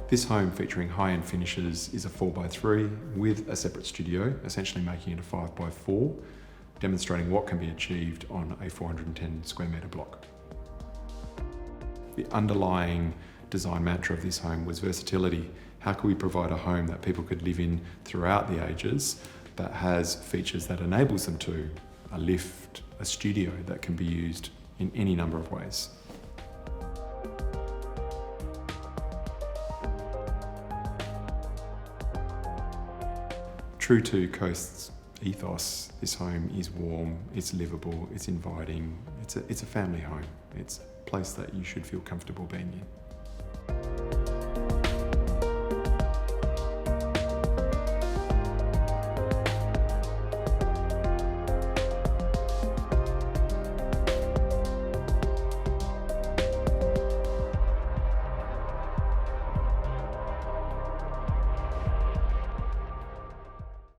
This home, featuring high-end finishes, is a 4x3 with a separate studio, essentially making it a 5x4, demonstrating what can be achieved on a 410 square metre block. The underlying design mantra of this home was versatility. How could we provide a home that people could live in throughout the ages that has features that enables them to? A lift, a studio that can be used in any number of ways. True to Coast's ethos, this home is warm, it's livable, it's inviting, it's a family home. It's a place that you should feel comfortable being in.